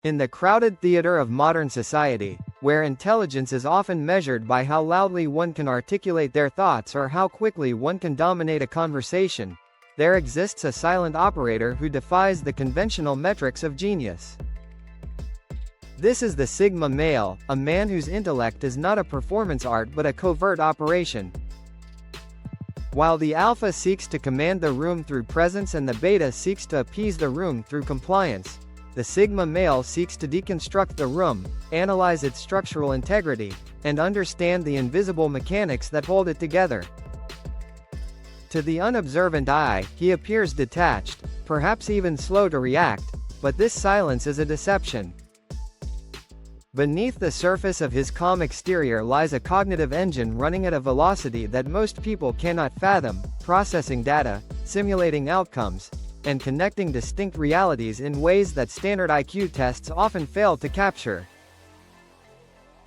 In the crowded theater of modern society, where intelligence is often measured by how loudly one can articulate their thoughts or how quickly one can dominate a conversation, there exists a silent operator who defies the conventional metrics of genius. This is the Sigma male, a man whose intellect is not a performance art but a covert operation. While the alpha seeks to command the room through presence and the beta seeks to appease the room through compliance, the Sigma male seeks to deconstruct the room, analyze its structural integrity, and understand the invisible mechanics that hold it together. To the unobservant eye, he appears detached, perhaps even slow to react, but this silence is a deception. Beneath the surface of his calm exterior lies a cognitive engine running at a velocity that most people cannot fathom, processing data, simulating outcomes, and connecting distinct realities in ways that standard IQ tests often fail to capture.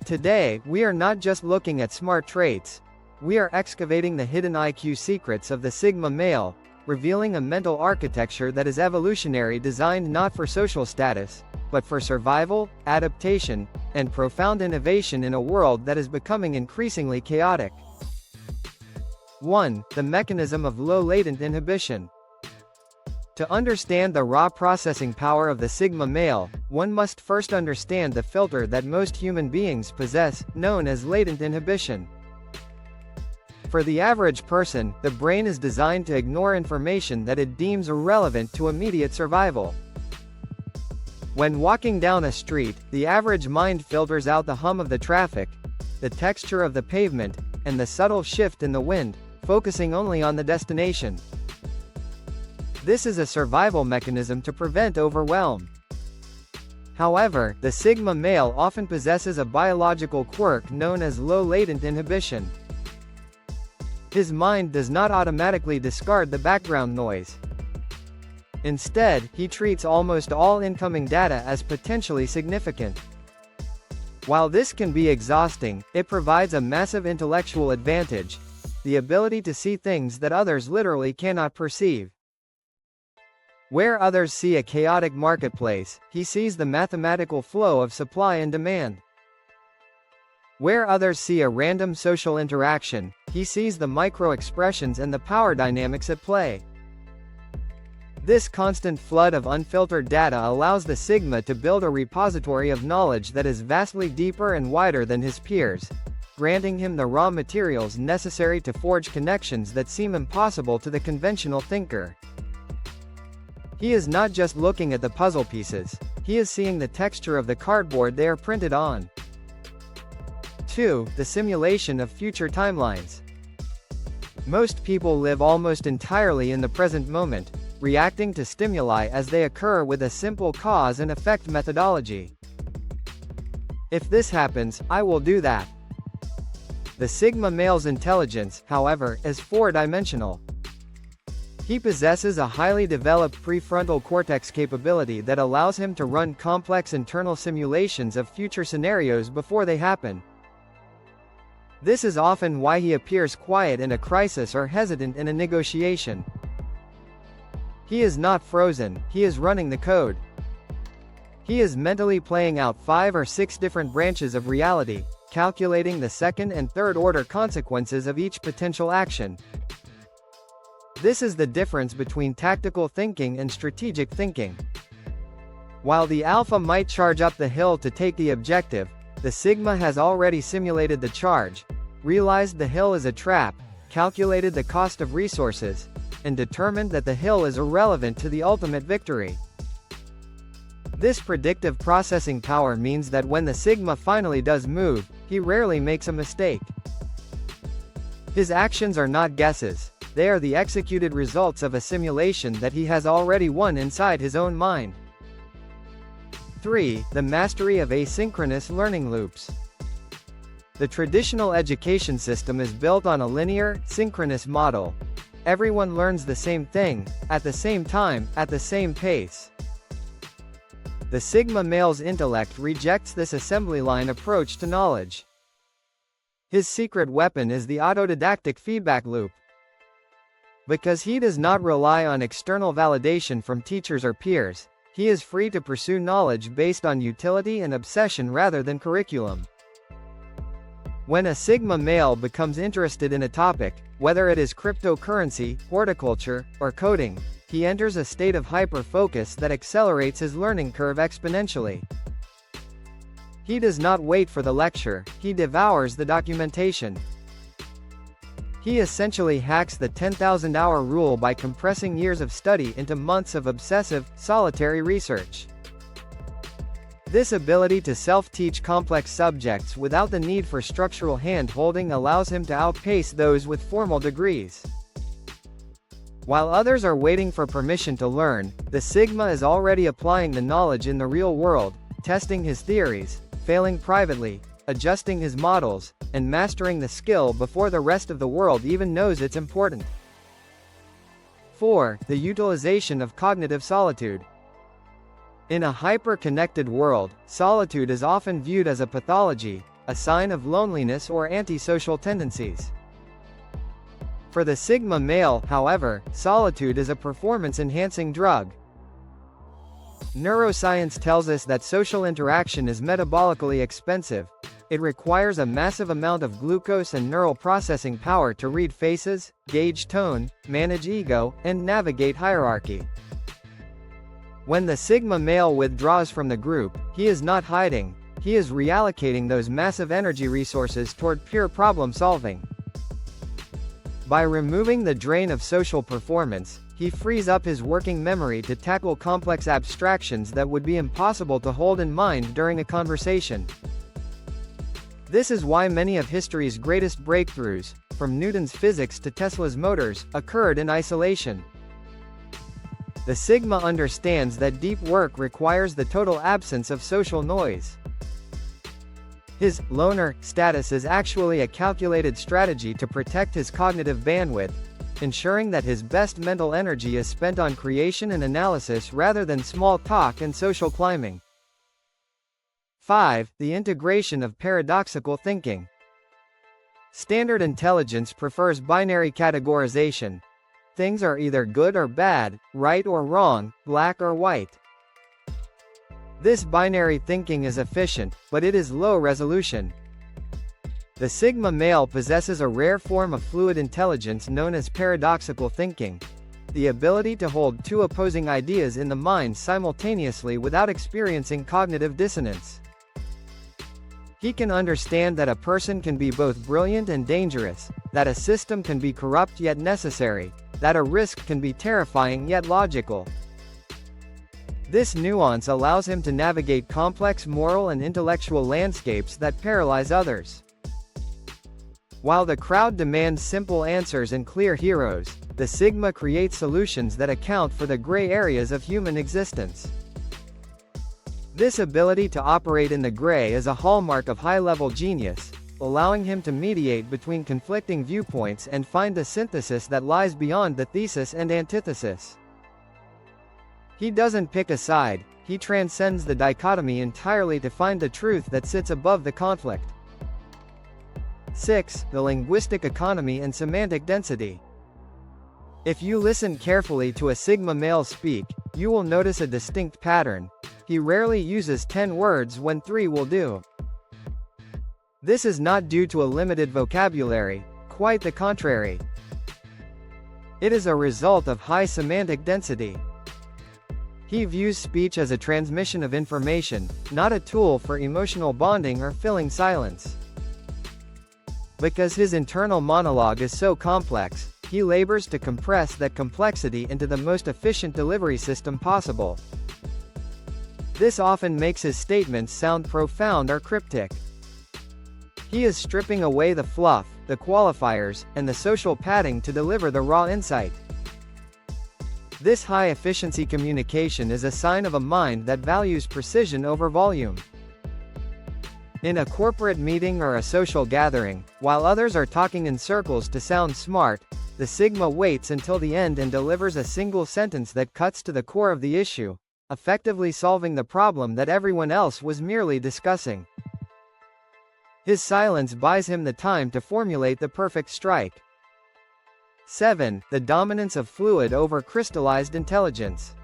Today, we are not just looking at smart traits. We are excavating the hidden IQ secrets of the Sigma male, revealing a mental architecture that is evolutionary, designed not for social status, but for survival, adaptation, and profound innovation in a world that is becoming increasingly chaotic. 1. The mechanism of low latent inhibition. To understand the raw processing power of the Sigma male, one must first understand the filter that most human beings possess, known as latent inhibition. For the average person, the brain is designed to ignore information that it deems irrelevant to immediate survival. When walking down a street, the average mind filters out the hum of the traffic, the texture of the pavement, and the subtle shift in the wind, focusing only on the destination. This is a survival mechanism to prevent overwhelm. However, the Sigma male often possesses a biological quirk known as low latent inhibition. His mind does not automatically discard the background noise. Instead, he treats almost all incoming data as potentially significant. While this can be exhausting, it provides a massive intellectual advantage: the ability to see things that others literally cannot perceive. Where others see a chaotic marketplace, he sees the mathematical flow of supply and demand. Where others see a random social interaction, he sees the micro-expressions and the power dynamics at play. This constant flood of unfiltered data allows the Sigma to build a repository of knowledge that is vastly deeper and wider than his peers, granting him the raw materials necessary to forge connections that seem impossible to the conventional thinker. He is not just looking at the puzzle pieces, he is seeing the texture of the cardboard they are printed on. 2. The simulation of future timelines. Most people live almost entirely in the present moment, reacting to stimuli as they occur with a simple cause and effect methodology. If this happens, I will do that. The Sigma male's intelligence, however, is four-dimensional. He possesses a highly developed prefrontal cortex capability that allows him to run complex internal simulations of future scenarios before they happen. This is often why he appears quiet in a crisis or hesitant in a negotiation. He is not frozen, he is running the code. He is mentally playing out 5 or 6 different branches of reality, calculating the second and third order consequences of each potential action. This is the difference between tactical thinking and strategic thinking. While the alpha might charge up the hill to take the objective, the Sigma has already simulated the charge, realized the hill is a trap, calculated the cost of resources, and determined that the hill is irrelevant to the ultimate victory. This predictive processing power means that when the Sigma finally does move, he rarely makes a mistake. His actions are not guesses. They are the executed results of a simulation that he has already won inside his own mind. 3. The mastery of asynchronous learning loops. The traditional education system is built on a linear, synchronous model. Everyone learns the same thing, at the same time, at the same pace. The Sigma male's intellect rejects this assembly line approach to knowledge. His secret weapon is the autodidactic feedback loop. Because he does not rely on external validation from teachers or peers, He is free to pursue knowledge based on utility and obsession rather than curriculum. When a Sigma male becomes interested in a topic, whether it is cryptocurrency, horticulture, or coding, he enters a state of hyper-focus that accelerates his learning curve exponentially. He does not wait for the lecture, he devours the documentation. He essentially hacks the 10,000-hour rule by compressing years of study into months of obsessive, solitary research. This ability to self-teach complex subjects without the need for structural hand-holding allows him to outpace those with formal degrees. While others are waiting for permission to learn, the Sigma is already applying the knowledge in the real world, testing his theories, failing privately, adjusting his models, and mastering the skill before the rest of the world even knows it's important. 4. The utilization of cognitive solitude. In a hyper-connected world, solitude is often viewed as a pathology, a sign of loneliness or antisocial tendencies. For the Sigma male, however, solitude is a performance-enhancing drug. Neuroscience tells us that social interaction is metabolically expensive. It requires a massive amount of glucose and neural processing power to read faces, gauge tone, manage ego, and navigate hierarchy. When the Sigma male withdraws from the group, he is not hiding, he is reallocating those massive energy resources toward pure problem solving. By removing the drain of social performance, he frees up his working memory to tackle complex abstractions that would be impossible to hold in mind during a conversation. This is why many of history's greatest breakthroughs, from Newton's physics to Tesla's motors, occurred in isolation. The Sigma understands that deep work requires the total absence of social noise. His loner status is actually a calculated strategy to protect his cognitive bandwidth, ensuring that his best mental energy is spent on creation and analysis rather than small talk and social climbing. 5. The integration of paradoxical thinking. Standard intelligence prefers binary categorization. Things are either good or bad, right or wrong, black or white. This binary thinking is efficient, but it is low resolution. The Sigma male possesses a rare form of fluid intelligence known as paradoxical thinking, the ability to hold two opposing ideas in the mind simultaneously without experiencing cognitive dissonance. He can understand that a person can be both brilliant and dangerous, that a system can be corrupt yet necessary, that a risk can be terrifying yet logical. This nuance allows him to navigate complex moral and intellectual landscapes that paralyze others. While the crowd demands simple answers and clear heroes, the Sigma creates solutions that account for the gray areas of human existence. This ability to operate in the gray is a hallmark of high-level genius, allowing him to mediate between conflicting viewpoints and find a synthesis that lies beyond the thesis and antithesis. He doesn't pick a side, he transcends the dichotomy entirely to find the truth that sits above the conflict. 6. The linguistic economy and semantic density. If you listen carefully to a Sigma male speak, you will notice a distinct pattern. He rarely uses 10 words when 3 will do. This is not due to a limited vocabulary, quite the contrary. It is a result of high semantic density. He views speech as a transmission of information, not a tool for emotional bonding or filling silence. Because his internal monologue is so complex, he labors to compress that complexity into the most efficient delivery system possible. This often makes his statements sound profound or cryptic. He is stripping away the fluff, the qualifiers, and the social padding to deliver the raw insight. This high-efficiency communication is a sign of a mind that values precision over volume. In a corporate meeting or a social gathering, while others are talking in circles to sound smart, the Sigma waits until the end and delivers a single sentence that cuts to the core of the issue, effectively solving the problem that everyone else was merely discussing. His silence buys him the time to formulate the perfect strike. 7. The dominance of fluid over crystallized intelligence.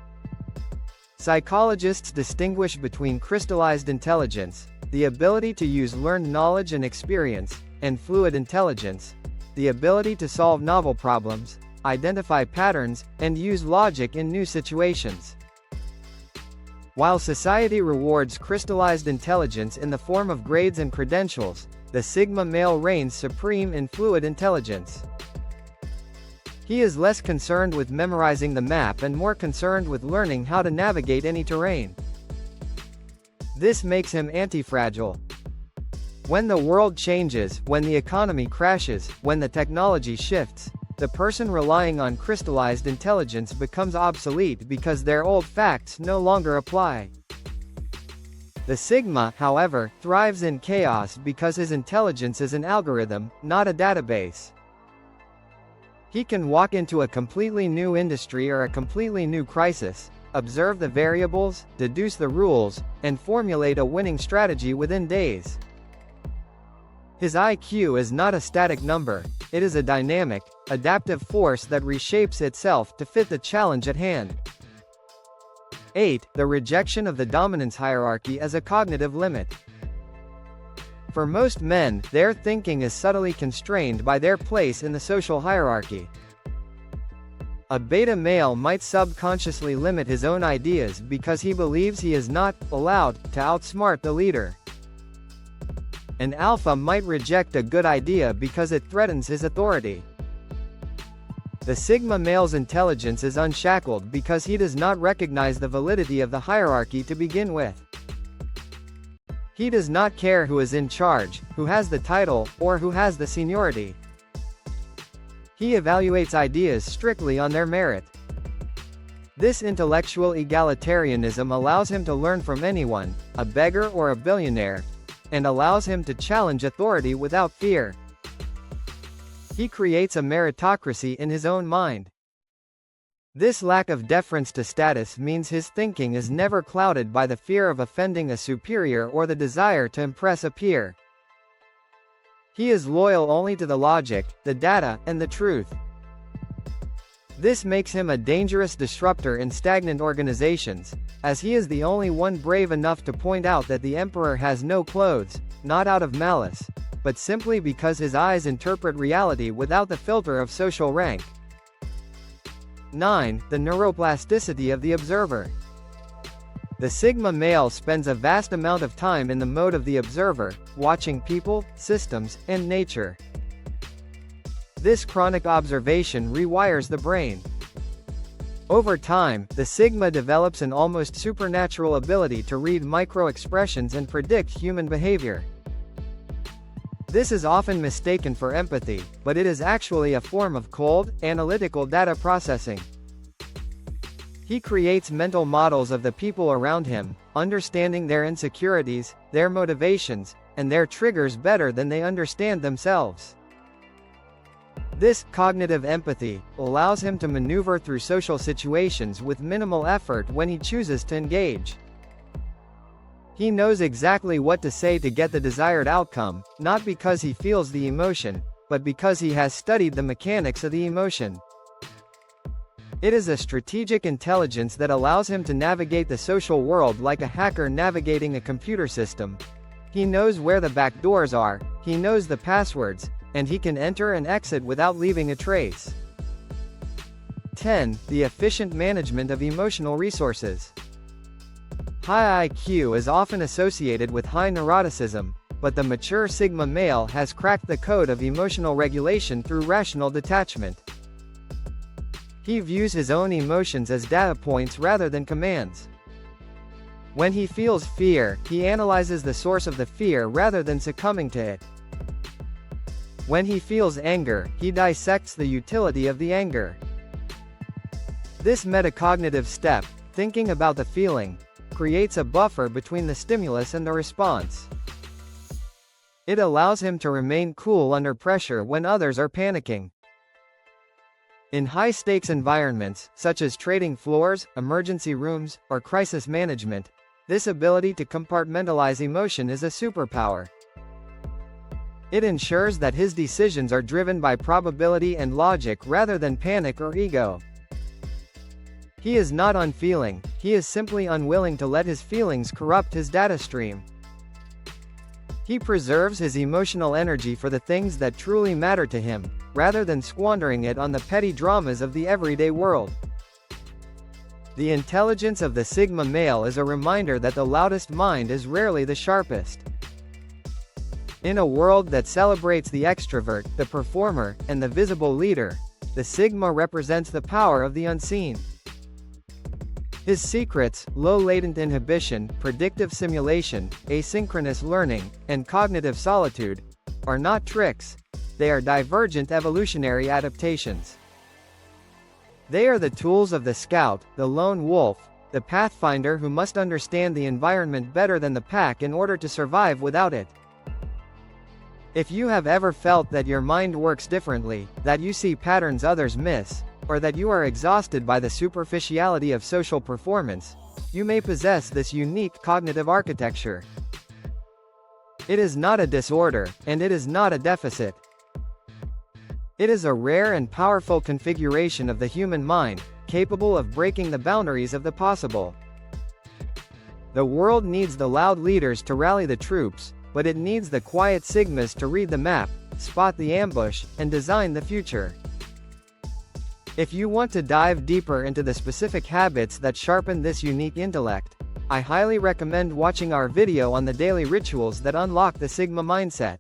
Psychologists distinguish between crystallized intelligence, the ability to use learned knowledge and experience, and fluid intelligence, the ability to solve novel problems, identify patterns, and use logic in new situations. While society rewards crystallized intelligence in the form of grades and credentials, the Sigma male reigns supreme in fluid intelligence. He is less concerned with memorizing the map and more concerned with learning how to navigate any terrain. This makes him anti-fragile. When the world changes, when the economy crashes, when the technology shifts, the person relying on crystallized intelligence becomes obsolete because their old facts no longer apply. The Sigma, however, thrives in chaos because his intelligence is an algorithm, not a database. He can walk into a completely new industry or a completely new crisis, observe the variables, deduce the rules, and formulate a winning strategy within days. His IQ is not a static number, it is a dynamic, adaptive force that reshapes itself to fit the challenge at hand. 8. The rejection of the dominance hierarchy as a cognitive limit. For most men, their thinking is subtly constrained by their place in the social hierarchy. A beta male might subconsciously limit his own ideas because he believes he is not allowed to outsmart the leader. An alpha might reject a good idea because it threatens his authority. The Sigma male's intelligence is unshackled because he does not recognize the validity of the hierarchy to begin with. He does not care who is in charge, who has the title, or who has the seniority. He evaluates ideas strictly on their merit. This intellectual egalitarianism allows him to learn from anyone, a beggar or a billionaire, and allows him to challenge authority without fear. He creates a meritocracy in his own mind. This lack of deference to status means his thinking is never clouded by the fear of offending a superior or the desire to impress a peer. He is loyal only to the logic, the data, and the truth. This makes him a dangerous disruptor in stagnant organizations, as he is the only one brave enough to point out that the emperor has no clothes, not out of malice, but simply because his eyes interpret reality without the filter of social rank. 9. The neuroplasticity of the observer. The Sigma male spends a vast amount of time in the mode of the observer, watching people, systems, and nature. This chronic observation rewires the brain. Over time, the Sigma develops an almost supernatural ability to read micro-expressions and predict human behavior. This is often mistaken for empathy, but it is actually a form of cold, analytical data processing. He creates mental models of the people around him, understanding their insecurities, their motivations, and their triggers better than they understand themselves. This cognitive empathy allows him to maneuver through social situations with minimal effort when he chooses to engage. He knows exactly what to say to get the desired outcome, not because he feels the emotion, but because he has studied the mechanics of the emotion. It is a strategic intelligence that allows him to navigate the social world like a hacker navigating a computer system. He knows where the back doors are, he knows the passwords, and he can enter and exit without leaving a trace. 10. The efficient management of emotional resources. High IQ is often associated with high neuroticism, but the mature Sigma male has cracked the code of emotional regulation through rational detachment. He views his own emotions as data points rather than commands. When he feels fear, he analyzes the source of the fear rather than succumbing to it. When he feels anger, he dissects the utility of the anger. This metacognitive step, thinking about the feeling, creates a buffer between the stimulus and the response. It allows him to remain cool under pressure when others are panicking. In high-stakes environments, such as trading floors, emergency rooms, or crisis management, this ability to compartmentalize emotion is a superpower. It ensures that his decisions are driven by probability and logic rather than panic or ego. He is not unfeeling, he is simply unwilling to let his feelings corrupt his data stream. He preserves his emotional energy for the things that truly matter to him, rather than squandering it on the petty dramas of the everyday world. The intelligence of the Sigma male is a reminder that the loudest mind is rarely the sharpest. In a world that celebrates the extrovert, the performer, and the visible leader, the Sigma represents the power of the unseen. His secrets, low-latent inhibition, predictive simulation, asynchronous learning, and cognitive solitude, are not tricks. They are divergent evolutionary adaptations. They are the tools of the scout, the lone wolf, the pathfinder who must understand the environment better than the pack in order to survive without it. If you have ever felt that your mind works differently, that you see patterns others miss, or that you are exhausted by the superficiality of social performance, you may possess this unique cognitive architecture. It is not a disorder, and it is not a deficit. It is a rare and powerful configuration of the human mind, capable of breaking the boundaries of the possible. The world needs the loud leaders to rally the troops, but it needs the quiet Sigmas to read the map, spot the ambush, and design the future. If you want to dive deeper into the specific habits that sharpen this unique intellect, I highly recommend watching our video on the daily rituals that unlock the Sigma mindset.